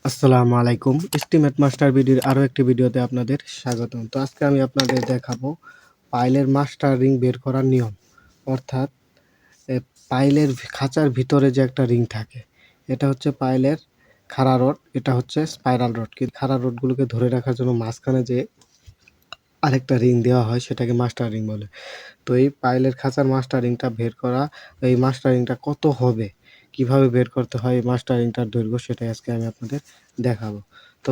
আসসালামু আলাইকুম। Estimate master বিডির আরো একটি ভিডিওতে আপনাদের স্বাগতম। তো আজকে আমি আপনাদের দেখাবো পাইলের মাস্টার রিং বের করার নিয়ম। অর্থাৎ এ পাইলের খাঁচার ভিতরে যে একটা রিং থাকে, এটা হচ্ছে পাইলের খাড়া রড, এটা হচ্ছে স্পাইরাল রড। কিন্তু খাড়া রডগুলোকে ধরে রাখার জন্য মাঝখানে যে আরেকটা রিং দেওয়া হয় সেটাকে মাস্টার রিং বলে। তো এই পাইলের খাঁচার মাস্টারিংটা বের করা, এই মাস্টারিংটা কত হবে, কিভাবে বের করতে হয় এই মাস্টারিংটার দৈর্ঘ্য, সেটাই আজকে আমি আপনাদের দেখাবো। তো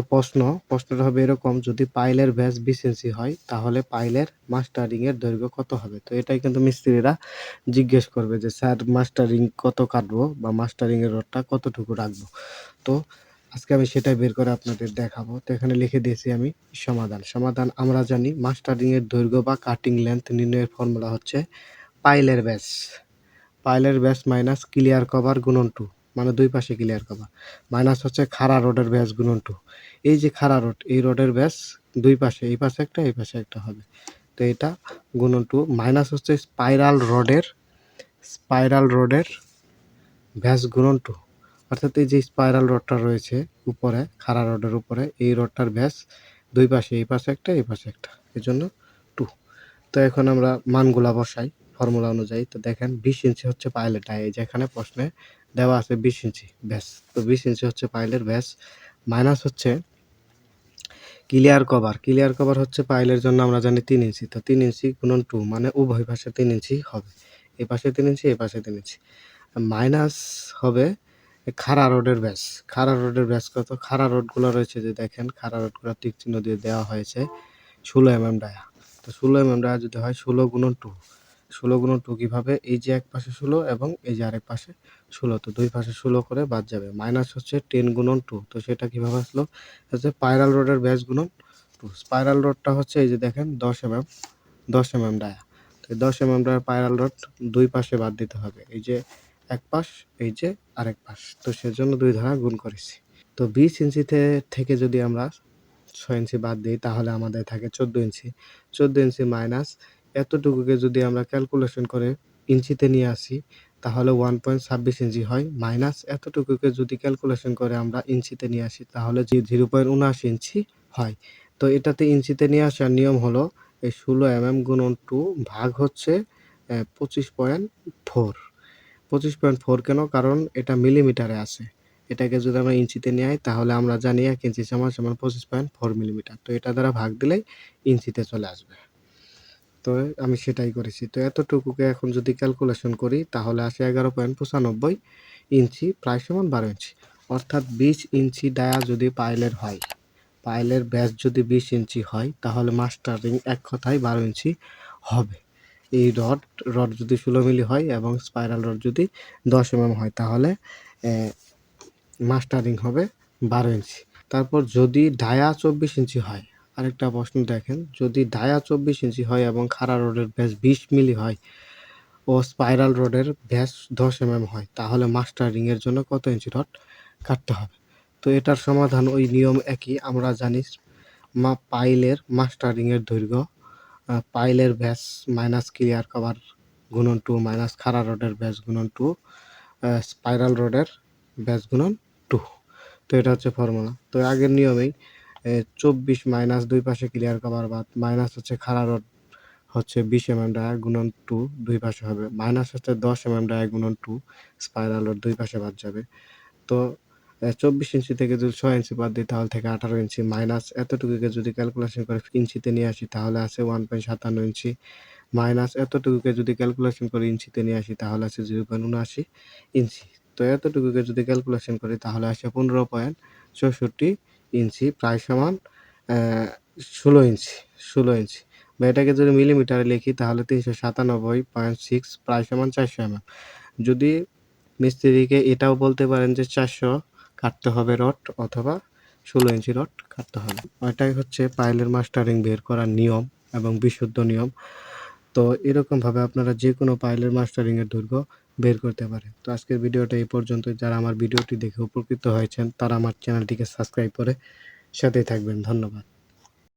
প্রশ্নটা হবে এরকম: যদি পাইলের ব্যাস 20 ইঞ্চি হয় তাহলে পাইলের মাস্টারিংয়ের দৈর্ঘ্য কত হবে? তো এটাই কিন্তু মিস্ত্রিরা জিজ্ঞেস করবে যে স্যার মাস্টারিং কত কাটবো বা মাস্টারিংয়ের রডটা কতটুকু রাখবো। তো আজকে আমি সেটাই বের করে আপনাদের দেখাবো। তো এখানে লিখে দিয়েছি আমি সমাধান আমরা জানি মাস্টারিং এর দৈর্ঘ্য বা কাটিং লেন্থ নির্ণয়ের ফর্মুলা হচ্ছে পাইলের ব্যাস মাইনাস ক্লিয়ার কভার গুণন 2, মানে দুই পাশে ক্লিয়ার কভার, মাইনাস হচ্ছে খাড়া রডের ব্যাস গুণন 2। এই যে খাড়া রড, এই রডের ব্যাস দুই পাশে, এই পাশে একটা এই পাশে একটা হবে, তো এটা গুণন 2, মাইনাস হচ্ছে স্পাইরাল রডের ব্যাস গুণন 2। অর্থাৎ এই যে স্পাইরাল রডটা রয়েছে উপরে, খাড়া রডের উপরে, এই রডটার ব্যাস দুই পাশে, এই পাশে একটা এই পাশে একটা, এই জন্য 2। তো এখন আমরা মানগুলা বসাই ফর্মুলা অনুযায়ী। তো দেখেন 20 ইঞ্চি হচ্ছে পাইলের ডায়া, এই যেখানে প্রশ্নে দেওয়া আছে 20 ইঞ্চি ব্যাস। তো 20 ইঞ্চি হচ্ছে পাইলের ব্যাস, মাইনাস হচ্ছে ক্লিয়ার কভার হচ্ছে পাইলের জন্য আমরা জানি 3 ইঞ্চি। তো 3 ইঞ্চি গুণন 2, মানে উভয় পাশে 3 ইঞ্চি হবে, এই পাশে 3 ইঞ্চি এই পাশে 3 ইঞ্চি। মাইনাস হবে খাড়া রডের ব্যাস কত? খাড়া রডগুলো রয়েছে যে দেখেন, খাড়া রডগুলো টিক চিহ্ন দিয়ে দেওয়া হয়েছে 16 mm ডায়া। তো 16 mm ডায়া যদি হয় 16 গুণন 2, 16 গুণন 2 কিভাবে? এই যে এক পাশে 16 এবং এই যে আরেক পাশে 16, তো দুই পাশে 16 করে বাদ যাবে। মাইনাস হচ্ছে 10 গুণন 2, তো সেটা কিভাবে আসলো? হচ্ছে স্পাইরাল রডের ব্যাস গুণন 2। স্পাইরাল রডটা হচ্ছে এই যে দেখেন 10 mm ডায়া। তো 10 mm ডায়ার স্পাইরাল রড দুই পাশে বাদ দিতে হবে, এই যে এক পাশ, এই যে আরেক পাশ, তো সেজন্য 2 দ্বারা গুণ করেছি। তো 20 ইঞ্চি থেকে যদি আমরা 6 ইঞ্চি বাদ দিই তাহলে আমাদের থাকে 14 ইঞ্চি। 14 ইঞ্চি মাইনাস এতটুকুকে যদি আমরা ক্যালকুলেশন করে ইঞ্চিতে নিয়ে আসি তাহলে 1.26 ইঞ্চি হয়, মাইনাস এতটুকুকে যদি ক্যালকুলেশন করে আমরা ইঞ্চিতে নিয়ে আসি তাহলে 0.79 ইঞ্চি হয়। তো এটাতে ইঞ্চিতে নিয়ে আসার নিয়ম হলো এই 16 mm গুণন 2 ভাগ হচ্ছে 25.4। 25.4 কেন? কারণ এটা মিলিমিটারে আছে। এটাকে যদি আমরা ইঞ্চিতে নিয়ে আই তাহলে আমরা জানি 1 ইঞ্চি সমান 25.4 মিলিমিটার। তো এটা দ্বারা ভাগ দিলেই ইঞ্চিতে চলে আসবে। তো আমি সেটাই করেছি। তো এতটুকুকে এখন যদি ক্যালকুলেশন করি তাহলে আসে 11.95 ইঞ্চি, প্রায় সমান 12 ইঞ্চি। অর্থাৎ 20 ইঞ্চি ডায়া যদি পাইলের হয়, পাইলের ব্যাস যদি 20 ইঞ্চি হয় তাহলে মাস্টার রিং এক কথায় 12 ইঞ্চি হবে। এই রড যদি 16 মিলি হয় এবং স্পাইরাল রড যদি 10 mm হয় তাহলে মাস্টারিং হবে 12 ইঞ্চি। তারপর যদি ডায়া 24 ইঞ্চি হয়, আরেকটা প্রশ্ন দেখেন, যদি ডায়া 24 ইঞ্চি হয় এবং খাড়া রডের ব্যাস 20 মিলি হয় ও স্পাইরাল রডের ব্যাস 10 mm হয় তাহলে মাস্টারিং এর জন্য কত ইঞ্চি রড কাটতে হবে? তো এটার সমাধান ওই নিয়ম একই। আমরা জানি পাইলের মাস্টারিং এর দৈর্ঘ্য পাইলের ব্যাস মাইনাস ক্লিয়ার কভার গুণন 2 মাইনাস খাড়া রডের ব্যাস গুণন 2 স্পাইরাল রডের ব্যাস গুণন 2। তো এটা হচ্ছে ফর্মুলা। তো আগের নিয়মেই 24 মাইনাস দুই পাশে ক্লিয়ার কভার বাদ, মাইনাস হচ্ছে খাড়া রড হচ্ছে 20 mm ডায়া গুণন 2 দুই পাশে হবে, মাইনাস হচ্ছে 10 mm ডায়া গুণন 2 স্পাইরাল রড দুই পাশে বাদ যাবে। তো 24 ইঞ্চি থেকে যদি 6 ইঞ্চি বাদ দিই তাহলে থেকে 18 ইঞ্চি, মাইনাস এতটুকুকে যদি ক্যালকুলেশন করে ইঞ্চিতে নিয়ে আসি তাহলে আছে 1.57 ইঞ্চি, মাইনাস এতটুকুকে যদি ক্যালকুলেশন করে ইঞ্চিতে নিয়ে আসি তাহলে আছে 0.79 ইঞ্চি। তো এতটুকুকে যদি ক্যালকুলেশন করি তাহলে আসে 15.64 ইঞ্চি, প্রায় সমান 16 ইঞ্চি। বা এটাকে যদি মিলিমিটারে লিখি তাহলে 397.6, প্রায় সমান 400 mm। যদি মিস্ত্রিকে এটাও বলতে পারেন যে 400 কাটতে হবে রড, অথবা 16 ইঞ্চি রড কাটতে হবে। ওইটাই হচ্ছে পাইলের মাস্টারিং বের করার নিয়ম এবং বিশুদ্ধ নিয়ম। তো এরকমভাবে আপনারা যে কোনো পাইলের মাস্টারিং এর দৈর্ঘ্য বের করতে পারেন। তো আজকের ভিডিওটা এই পর্যন্ত। যারা আমার ভিডিওটি দেখে উপকৃত হয়েছেন তারা আমার চ্যানেলটিকে সাবস্ক্রাইব করে সাথেই থাকবেন। ধন্যবাদ।